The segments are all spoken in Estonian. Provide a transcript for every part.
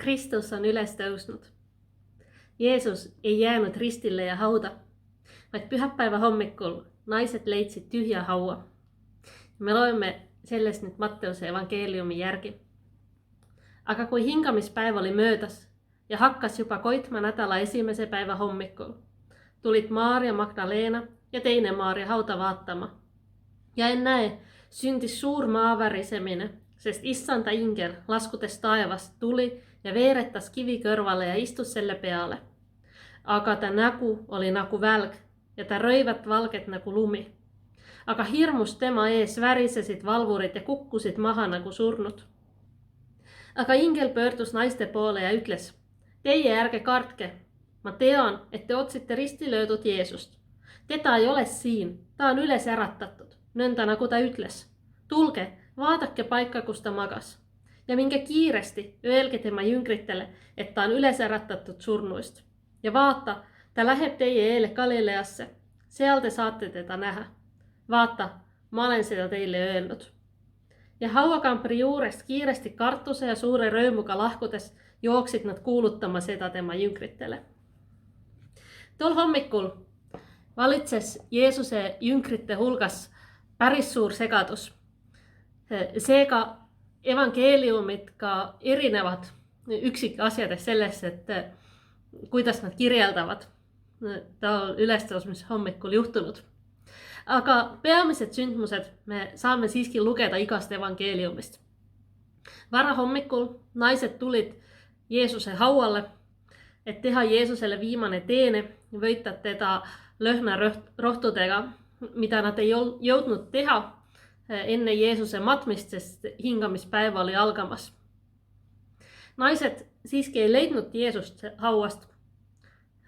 Kristus on üles tõusnud. Jeesus ei jäänud ristille ja hauda, vaid pühapäeva hommikul naised leidsid tühja haua. Me loeme sellest nüüd Matteuse evangeeliumi järgi. Aga kui hingamispäev oli möödas ja hakkas juba koitma nädala esimese päeva hommikul, tulid Maarja Magdaleena ja teine Maarja hauda vaatama. Ja ennäe, sündis suur maavärisemine, sest issanda ingel laskudes taevast tuli ja veeretas kivi kõrvale ja istus selle peale. Aga ta nägu oli nagu välg ja ta rõivat valget nagu lumi. Aga hirmust tema ees värisesid valvurid ja kukkusid maha nagu surnud. Aga ingel pöördus naiste poole ja ütles: teie ärge kartke, ma tean, et te otsite risti löödud Jeesust. Teda ei ole siin, ta on üles äratatud, nõnda nagu ta ütles. Tulge, vaadake paika, kus ta magas. Ja minge kiiresti, öelge tema jüngritele, et ta on üles äratatud surnuist. Ja vaata, ta läheb teie eele Galileasse, seal te saate teda näha. Vaata, ma olen seda teile öelnud. Ja hauakampri juurest kiiresti kartuse ja suure rõõmuga lahkudes jooksid nad kuulutama seda tema jüngritele. Tol hommikul valitses Jeesuse jüngrite hulgas päris suur segadus. Seega evangeeliumid ka erinevad üksikasjades sellest, et kuidas nad kirjeldavad tal ülestõusmise hommikul juhtunud. Aga peamised sündmused me saame siiski lugeda igast evangeeliumist. Varahommikul naised tulid Jeesuse hauale, et teha Jeesusele viimane teene, võita teda lõhnarohtudega, mida nad ei jõudnud teha enne Jeesuse matmist, sest hingamispäev oli algamas. Naised siiski ei leidnud Jeesust hauast,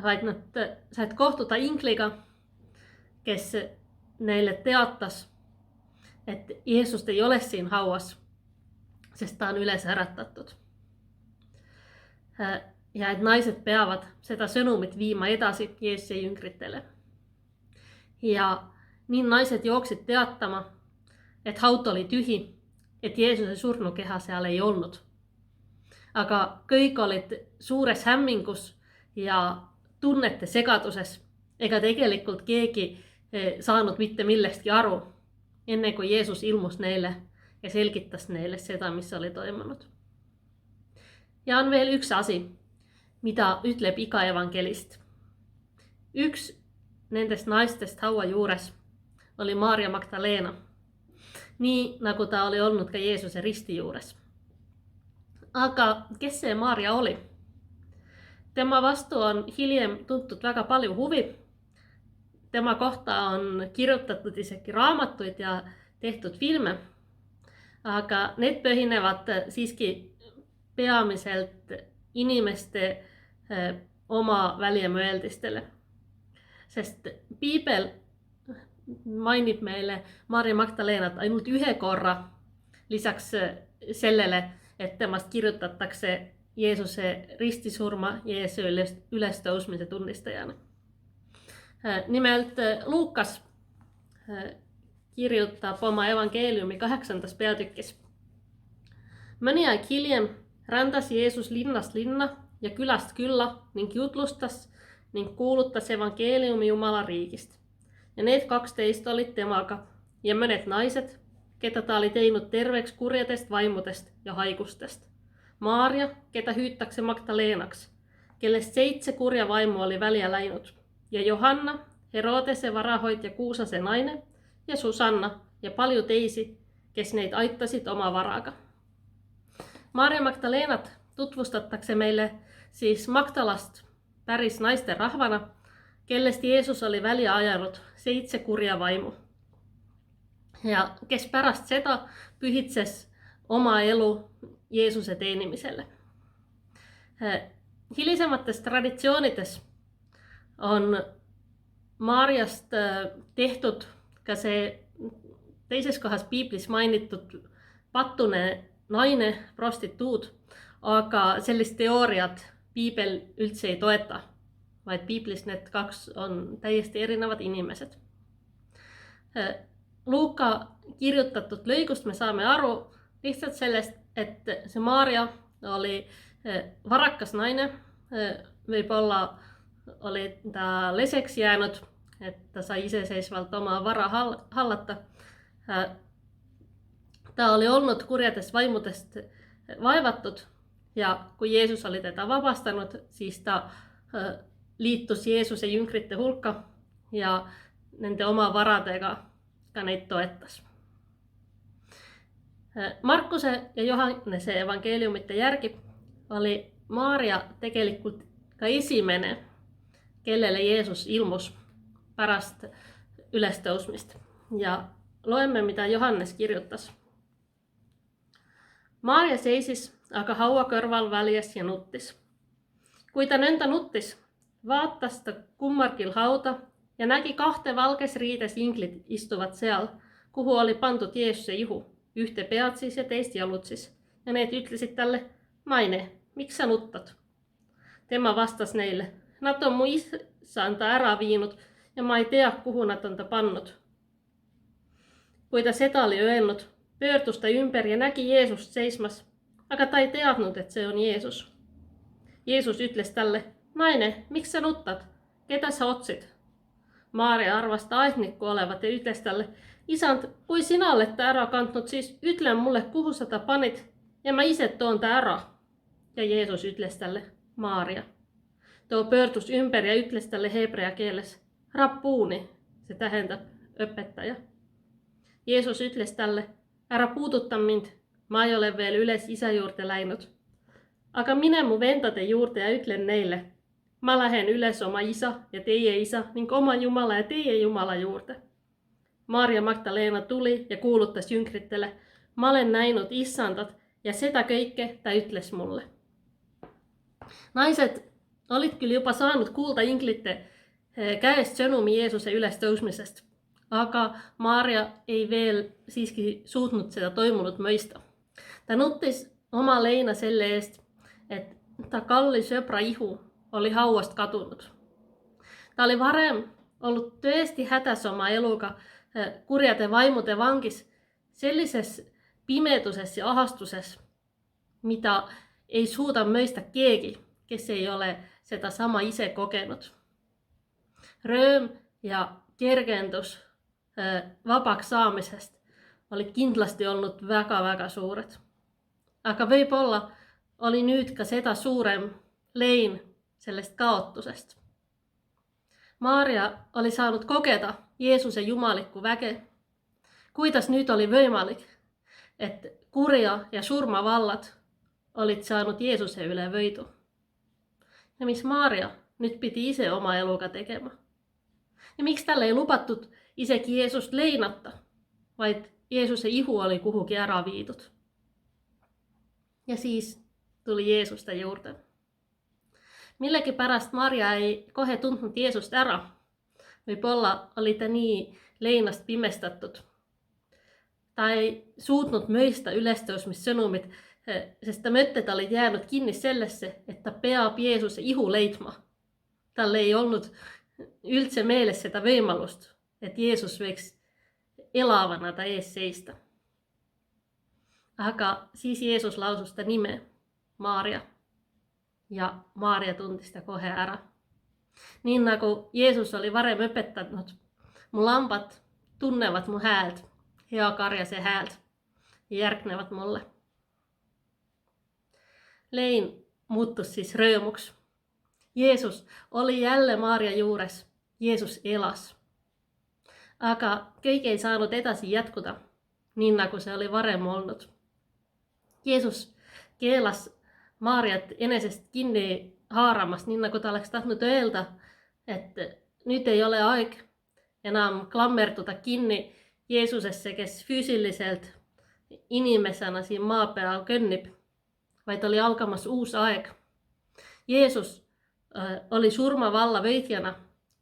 vaid nad said kohtuda ingliga, kes neile teatas, et Jeesust ei ole siin hauas, sest ta on üles äratatud. Ja et naised peavad seda sõnumit viima edasi Jeesuse jüngritele. Ja nii naised jooksid teatama, et haud oli tühi, et Jeesuse surnukeha seal ei olnud. Aga kõik olid suures hämmingus ja tunnete segaduses, ega tegelikult keegi saanud mitte millestki aru, enne kui Jeesus ilmus neile ja selgitas neile seda, mis oli toimunud. Ja on veel üks asi, mida ütleb iga evangelist. Üks nendest naistest haua juures oli Maarja Magdaleena, nii nagu ta oli olnud ka Jeesuse risti juures. Aga kes see Maarja oli? Tema vastu on hiljem tuntud väga palju huvi. Tema kohta on kirjutatud isegi raamatuid ja tehtud filme, aga need põhinevad siiski peamiselt inimeste oma väljamõeldistele. Sest piibel mainib meile Maarja Magdaleenat ainult ühe korra, lisaks sellele, et temast kirjutatakse Jeesuse ristisurma ja Jeesuse ülestõusmise tunnistajana. Nimelt Luukas kirjutab oma evangeeliumi 8. peatükis. Mõni aeg hiljem rändas Jeesus linnast linna ja külast külla ning jutlustas ning kuulutas evangeeliumi Jumala riigist. Ja need 12 olid temaga ja mõned naised, keda ta oli teinud terveks kurjadest vaimudest ja haigustest. Maarja, keda hüütakse Magdaleenaks, kellest 7 kurja vaimu oli välja läinud, ja Johanna, Herodese varahoidja Kuusase naine ja Susanna ja palju teisi, kes neid aitasid oma varaga. Maarja Magdaleenat tutvustatakse meile siis Magdalast päris naiste rahvana, kellest Jeesus oli välja ajanud 7 kurja vaimu. Ja kes pärast seda pühitses oma elu Jeesuse teenimisele. Hilisemates traditsioonides on Maarjast tehtud ka see teises kohas piiblis mainitud patune naine, prostituud, aga sellist teooriat piibel üldse ei toeta, vaid piiblis need 2 on täiesti erinevad inimesed. Luuka kirjutatud lõigust me saame aru lihtsalt sellest, et see Maarja oli varakas nainen, võib-olla oli ta leseksi jäänyt, että sai iseseisvalta omaa varaa hallata. Ta oli ollut kurjatest vaimudest vaivattud ja kun Jeesus oli tätä vapastanut, siis ta liittus Jeesuksen jüngritte hulka ja nende oma varadega ka neid toetas. Markuse ja Johannese evankeeliumite järgi oli Maarja tegelikult ka esimene, kellele Jeesus ilmus pärast ülestõusmist. Ja loemme, mida Johannes kirjutas. Maarja seisis aga haua kõrval väljas ja nuttis. Kui ta nõnda nuttis, vaatas ta kummargil hauda ja nägi 2 valges riides inglit istuvat seal, kuhu oli pandud Jeesuse ihu, ühte peatsis ja teist jalutsis. Ja need ütlesid talle, naine, miks sa nuttad? Tema vastas neile, nad on mu isanda ära viinud ja ma ei tea, kuhu nad on ta pannud. Kui ta seda oli öelnud, pöördus ta ümber ja nägi Jeesust seismas, aga ta ei teadnud, et see on Jeesus. Jeesus ütles talle, naine, miks sa nuttad? Keda sa otsid? Maarja arvas ta aednikku olevat ja ütles talle, isand, kui sina oled ta ära kandnud, siis ütle mulle, kuhu sa ta panid ja ma ise toon ta ära. Ja Jeesus ütles talle, Maarja. Too pöördus ümber ja ütles talle heebrea keeles, Rabbuuni, see tähendab õpetaja. Jeesus ütles talle, ära puuduta mind, ma ei ole veel üles isa juurde läinud. Aga mine mu vendade juurde ja ütlen neile, ma lähen üles oma isa ja teie isa ning oma Jumala ja teie Jumala juurde. Maarja Magdalena tuli ja kuulutas jüngritele, ma olen näinud issandat ja seda kõike ta ütles mulle. Naised olid küll juba saanud kuulda inglite käest sõnumi Jeesuse ülestõusmisest, aga Maarja ei veel siiski suutnud seda toimunut mõista. Ta nuttis oma leina selle eest, et ta kalli sõbra ihu oli hauast kadunud. Ta oli varem ollut tõesti hädas oma eluga kurjade vaimude vangis sellises pimeduses ja ahastuses, mida ei suuda mõista keegi, kes ei ole seda sama ise kogenud. Rõõm ja kergendus vabaks saamisest oli kindlasti olnud väga-väga suured. Aga võib-olla oli nüüd ka seda suurem lein sellest kaotusest. Maarja oli saanud kogeda Jeesuse jumalikku väge. Kuidas nüüd oli võimalik, et kurja ja surma vallad olid saanud Jeesuse üle võidu? Ja mis Maarja nüüd pidi ise oma eluga tegema? Ja miks talle ei lubatud isegi Jeesust leinata, vaid Jeesuse ihu oli kuhugi ära viidud? Ja siis tuli Jeesus ta juurde. Millegipärast Maarja ei kohe tundnud Jeesust ära. Võib-olla oli ta nii leinast pimestatud. Ta ei suutnud mõista ülestõusmissõnumit, sest ta mõtted olid jäänud kinni sellesse, et ta peab Jeesuse ihu leidma. Tal ei olnud üldse meeles seda võimalust, et Jeesus võiks elavana ta ees seista. Aga siis Jeesus lausus ta nime, Maarja. Ja Maarja tundis ta kohe ära. Nii nagu Jeesus oli varem õpetanud, mu lambad tunnevad mu häält, hea karjase häält ja järgnevad mulle. Lein muutus siis rõõmuks. Jeesus oli jälle Maarja juures. Jeesus elas. Aga kõik ei saanud edasi jätkuda, nii nagu see oli varem olnud. Jeesus keelas Maarjat enesest kinni haaramast, nii nagu ta oleks tahtnud öelda, et nüüd ei ole aeg enam klammerduda kinni Jeesusesse, kes füüsiliselt inimesena siin maa peal kõnnib, vaid oli algamas uus aeg. Jeesus oli surmavalla võitjana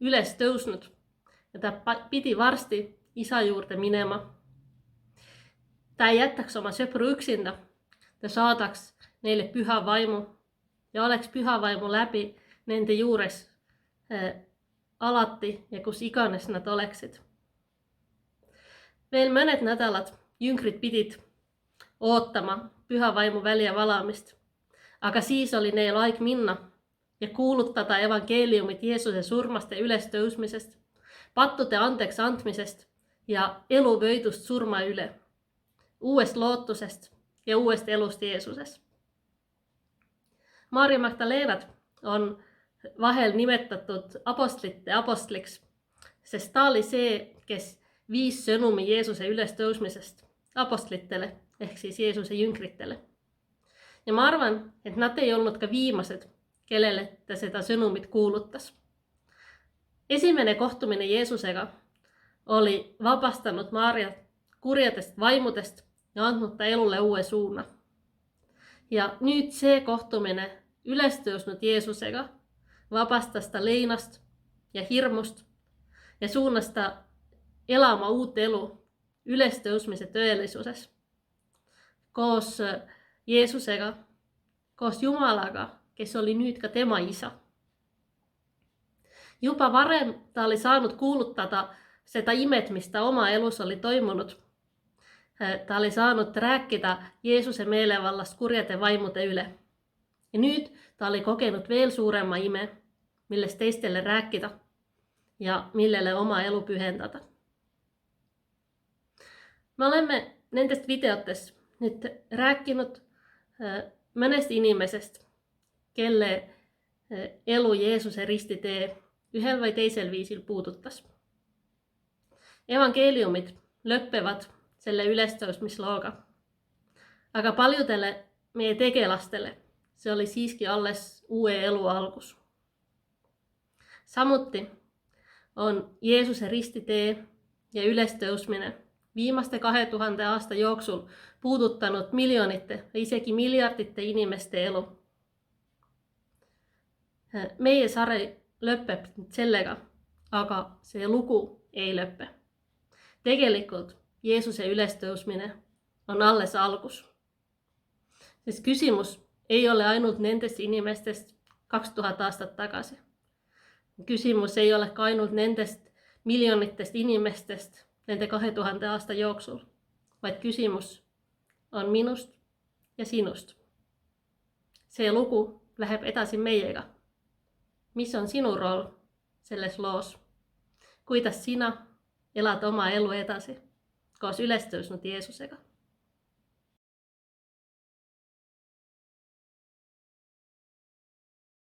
üles tõusnud ja ta pidi varsti isa juurde minema. Ta ei jätaks oma sõpru üksinda, ta saadaks neile püha vaimu ja oleks püha vaimu läbi nende juures alati ja kus iganes nad oleksid. Veel mõned nädalad jüngrid pidid ootama püha vaimu välja valamist. Aga siis oli neil aeg minna ja kuulutada evankeliumit Jeesuse surmast ja ülestõusmisest, pattude andeks andmisest ja eluvõidust surma üle, uuest lootusest ja uuest elust Jeesuses. Maarja Magdalenat on vahel nimetatud apostlite apostliks, sest ta oli see, kes viis sõnumi Jeesuse ülestõusmisest apostlitele ehk siis Jeesuse jüngritele. Ja ma arvan, et nad ei olnud ka viimased, kellele ta seda sõnumit kuulutas. Esimene kohtumine Jeesusega oli vabastanud Maarja kurjadest vaimudest ja andnud ta elule uue suuna. Ja nüüd see kohtumine ülestõusnud Jeesusega vabastas ta leinast ja hirmust ja suunas ta elama uut elu ülestõusmise tõelisuses. Koos Jeesusega, koos Jumalaga, kes oli nüüd ka tema isa. Juba varem ta oli saanud kuulutada seda imet, mis ta oma elus oli toimunud. Ta oli saanud rääkida Jeesuse meelevallast kurjade vaimude üle. Ja nüüd ta oli kogenud veel suurema ime, millest teistele rääkida ja millele oma elu pühendada. Me oleme nendest videotest nüüd rääkinud mõnest inimesest, kelle elu Jeesuse ristitee ühel või teisel viisil puudutas. Evangeeliumid lõppevad selle ülestõusmislooga, aga paljudele meie tegelastele see oli siiski alles uue elu algus. Samuti on Jeesuse ristitee ja ülestõusmine viimaste 2000 aasta jooksul puudutanud miljonite või isegi miljardite inimeste elu. Meie sari lõpeb sellega, aga see lugu ei lõpe. Tegelikult Jeesuse ülestõusmine on alles algus. Sest küsimus ei ole ainult nendest inimestest 2000 aastat tagasi. Küsimus ei ole ka ainult nendest miljonitest inimestest nende 2000 aasta jooksul, vaid küsimus on minust ja sinust. See lugu läheb edasi meiega. Mis on sinu roll selles loos? Kuidas sina elad oma elu edasi koos ülestõusnud Jeesusega?